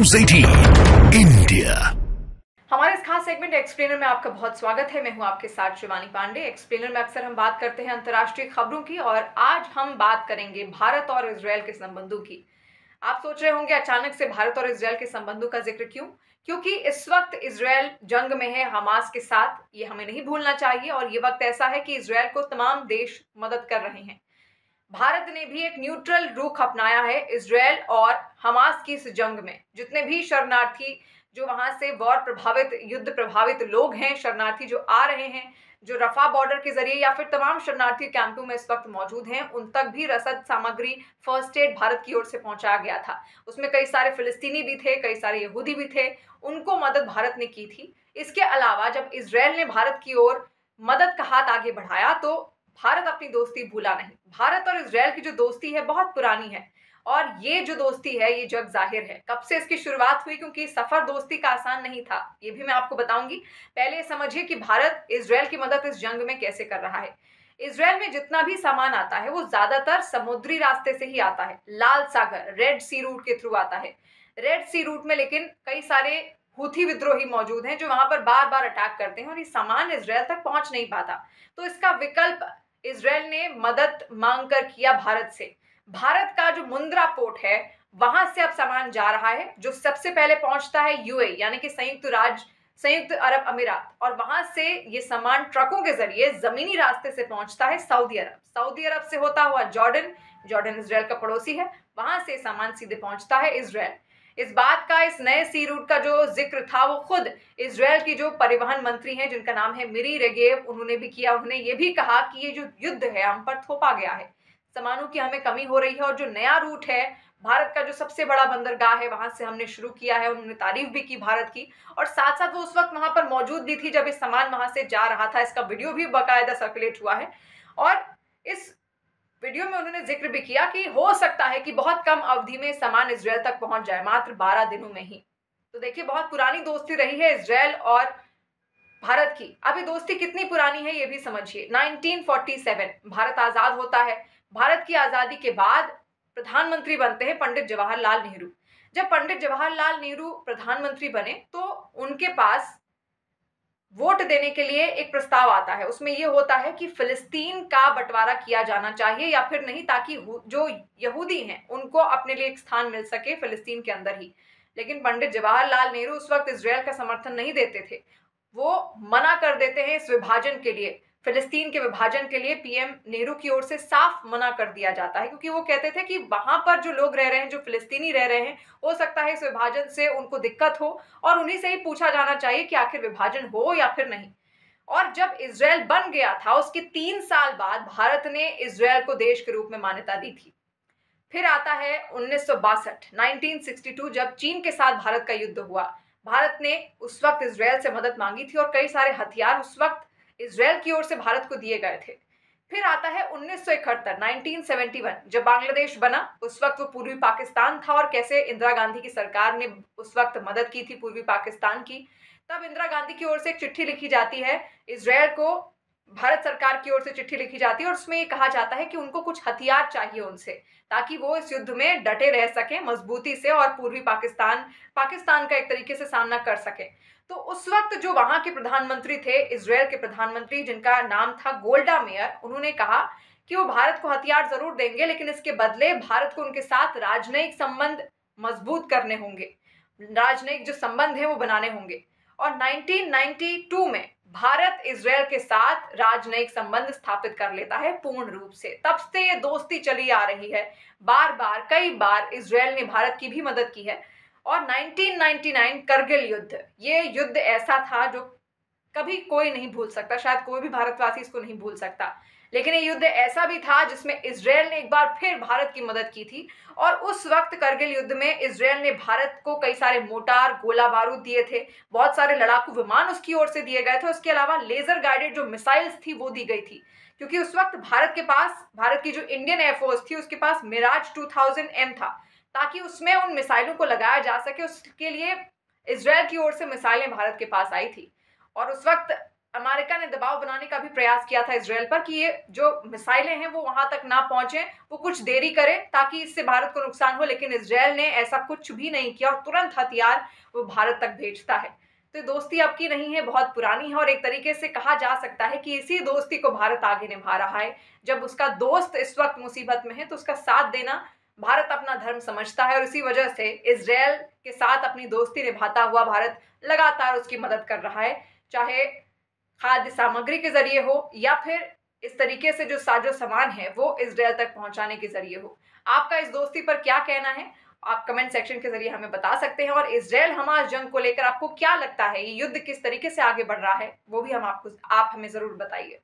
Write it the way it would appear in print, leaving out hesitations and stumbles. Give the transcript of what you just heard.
News 18 India. हमारे इस खास सेगमेंट एक्सप्लेनर में आपका बहुत स्वागत है। मैं हूं आपके साथ शिवानी पांडे। एक्सप्लेनर में अक्सर हम बात करते हैं अंतर्राष्ट्रीय खबरों की और आज हम बात करेंगे भारत और इजरायल के संबंधों की। आप सोच रहे होंगे अचानक से भारत और इजरायल के संबंधों का जिक्र क्यों? क्योंकि इस वक्त इजरायल जंग में है हमास के साथ, ये हमें नहीं भूलना चाहिए। और ये वक्त ऐसा है कि इजरायल को तमाम देश मदद कर रहे हैं। भारत ने भी एक न्यूट्रल रुख अपनाया है इजरायल और हमास की इस जंग में। जितने भी शरणार्थी जो वहां से वॉर प्रभावित, युद्ध प्रभावित लोग हैं, शरणार्थी जो आ रहे हैं, जो रफा बॉर्डर के जरिए या फिर तमाम शरणार्थी कैंपों में इस वक्त मौजूद हैं, उन तक भी रसद सामग्री, फर्स्ट एड भारत की ओर से पहुंचाया गया था। उसमें कई सारे फिलिस्तीनी भी थे, कई सारे यहूदी भी थे, उनको मदद भारत ने की थी। इसके अलावा जब इजरायल ने भारत की ओर मदद का हाथ आगे बढ़ाया तो भारत अपनी दोस्ती भूला नहीं। भारत और इजरायल की जो दोस्ती है बहुत पुरानी है और ये जो दोस्ती है ये जग जाहिर है। कब से इसकी शुरुआत हुई, क्योंकि सफर दोस्ती का आसान नहीं था, ये भी मैं आपको बताऊंगी। पहले समझिए कि भारत इजरायल की मदद इस जंग में कैसे कर रहा है। इजरायल में जितना भी सामान आता है वो ज्यादातर समुद्री रास्ते से ही आता है। लाल सागर, रेड सी रूट के थ्रू आता है। रेड सी रूट में लेकिन कई सारे हूथी विद्रोही मौजूद हैं जो वहां पर बार बार अटैक करते हैं और ये सामान इजरायल तक पहुंच नहीं पाता। तो इसका विकल्प इजरायल ने मदद मांगकर किया भारत से। भारत का जो मुंद्रा पोर्ट है वहां से अब सामान जा रहा है, जो सबसे पहले पहुंचता है यूएई यानी कि संयुक्त अरब अमीरात, और वहां से ये सामान ट्रकों के जरिए जमीनी रास्ते से पहुंचता है सऊदी अरब। सऊदी अरब से होता हुआ जॉर्डन इजरायल का पड़ोसी है, वहां से सामान सीधे पहुंचता है इजरायल। इस बात का, इस नए सी रूट का जो जिक्र था वो खुद इजरायल की जो परिवहन मंत्री हैं जिनका नाम है मिरी रेगेव, उन्होंने भी किया। उन्होंने ये भी कहा कि ये जो युद्ध है हम पर थोपा गया है, सामानों की हमें कमी हो रही है और जो नया रूट है भारत का जो सबसे बड़ा बंदरगाह है वहां से हमने शुरू किया है। उन्होंने तारीफ भी की भारत की और साथ साथ वो उस वक्त वहां पर मौजूद भी थी जब इस सामान वहां से जा रहा था। इसका वीडियो भी बाकायदा सर्कुलेट हुआ है और इस वीडियो में उन्होंने जिक्र भी किया कि हो सकता है कि बहुत कम अवधि में सामान इजरायल तक पहुंच जाए, मात्र 12 दिनों में ही। तो देखिए बहुत पुरानी दोस्ती रही है इजरायल और भारत की। अब ये दोस्ती कितनी पुरानी है ये भी समझिए। 1947 भारत आजाद होता है। भारत की आजादी के बाद प्रधानमंत्री बनते हैं पंडित जवाहरलाल नेहरू। जब पंडित जवाहरलाल नेहरू प्रधानमंत्री बने तो उनके पास वोट देने के लिए एक प्रस्ताव आता है। उसमें यह होता है कि फिलिस्तीन का बंटवारा किया जाना चाहिए या फिर नहीं, ताकि जो यहूदी हैं उनको अपने लिए एक स्थान मिल सके फिलिस्तीन के अंदर ही। लेकिन पंडित जवाहरलाल नेहरू उस वक्त इजरायल का समर्थन नहीं देते थे। वो मना कर देते हैं इस विभाजन के लिए, फिलिस्तीन के विभाजन के लिए पीएम नेहरू की ओर से साफ मना कर दिया जाता है, क्योंकि वो कहते थे कि वहां पर जो लोग रह रहे हैं, जो फिलिस्तीनी रह रहे हैं, हो सकता है इस विभाजन से उनको दिक्कत हो और उन्हीं से ही पूछा जाना चाहिए कि आखिर विभाजन हो या फिर नहीं। और जब इजरायल बन गया था उसके 3 साल बाद भारत ने इजरायल को देश के रूप में मान्यता दी थी। फिर आता है 1962 जब चीन के साथ भारत का युद्ध हुआ। भारत ने उस वक्त इजरायल से मदद मांगी थी और कई सारे हथियार उस वक्त इजरायल की ओर से भारत को दिए गए थे। फिर आता है 1971 जब बांग्लादेश बना। उस वक्त वो पूर्वी पाकिस्तान था और कैसे इंदिरा गांधी की सरकार ने उस वक्त मदद की थी पूर्वी पाकिस्तान की। तब इंदिरा गांधी की ओर से एक चिट्ठी लिखी जाती है इजरायल को, भारत सरकार की ओर से चिट्ठी लिखी जाती है और उसमें ये कहा जाता है कि उनको कुछ हथियार चाहिए उनसे, ताकि वो इस युद्ध में डटे रह सकें मजबूती से और पूर्वी पाकिस्तान का एक तरीके से सामना कर सके। तो उस वक्त जो वहां के प्रधानमंत्री थे, इजरायल के प्रधानमंत्री जिनका नाम था गोल्डा मेयर, उन्होंने कहा कि वो भारत को हथियार जरूर देंगे लेकिन इसके बदले भारत को उनके साथ राजनयिक संबंध मजबूत करने होंगे, राजनयिक जो संबंध है वो बनाने होंगे। और 1992 में भारत इजरायल के साथ राजनयिक संबंध स्थापित कर लेता है पूर्ण रूप से। तब से ये दोस्ती चली आ रही है। बार बार, कई बार इजरायल ने भारत की भी मदद की है। और 1999 करगिल युद्ध, ये युद्ध ऐसा था जो कभी कोई नहीं भूल सकता, शायद कोई भी भारतवासी इसको नहीं भूल सकता। लेकिन ये युद्ध ऐसा भी था जिसमें इजरायल ने एक बार फिर भारत की मदद की थी। और उस वक्त करगिल युद्ध में इजरायल ने भारत को कई सारे मोटार, गोला बारूद दिए थे, बहुत सारे लड़ाकू विमान उसकी ओर से दिए गए थे। उसके अलावा लेजर गाइडेड जो मिसाइल्स थी वो दी गई थी, क्योंकि उस वक्त भारत की जो इंडियन एयरफोर्स थी उसके पास मिराज 2000M था, ताकि उसमें उन मिसाइलों को लगाया जा सके। उसके लिए इजरायल की ओर से मिसाइलें भारत के पास आई थी। और उस वक्त अमेरिका ने दबाव बनाने का भी प्रयास किया था इजरायल पर कि ये जो मिसाइलें हैं वो वहां तक ना पहुंचे, वो कुछ देरी करे ताकि इससे भारत को नुकसान हो, लेकिन इजरायल ने ऐसा कुछ भी नहीं किया और तुरंत हथियार वो भारत तक भेजता है। तो दोस्ती अब की नहीं है, बहुत पुरानी है और एक तरीके से कहा जा सकता है कि इसी दोस्ती को भारत आगे निभा रहा है। जब उसका दोस्त इस वक्त मुसीबत में है तो उसका साथ देना भारत अपना धर्म समझता है और इसी वजह से इजरायल के साथ अपनी दोस्ती निभाता हुआ भारत लगातार उसकी मदद कर रहा है, चाहे खाद्य सामग्री के जरिए हो या फिर इस तरीके से जो साजो सामान है वो इजरायल तक पहुंचाने के जरिए हो। आपका इस दोस्ती पर क्या कहना है, आप कमेंट सेक्शन के जरिए हमें बता सकते हैं। और इजरायल हमास जंग को लेकर आपको क्या लगता है, ये युद्ध किस तरीके से आगे बढ़ रहा है, वो भी आप हमें जरूर बताइए।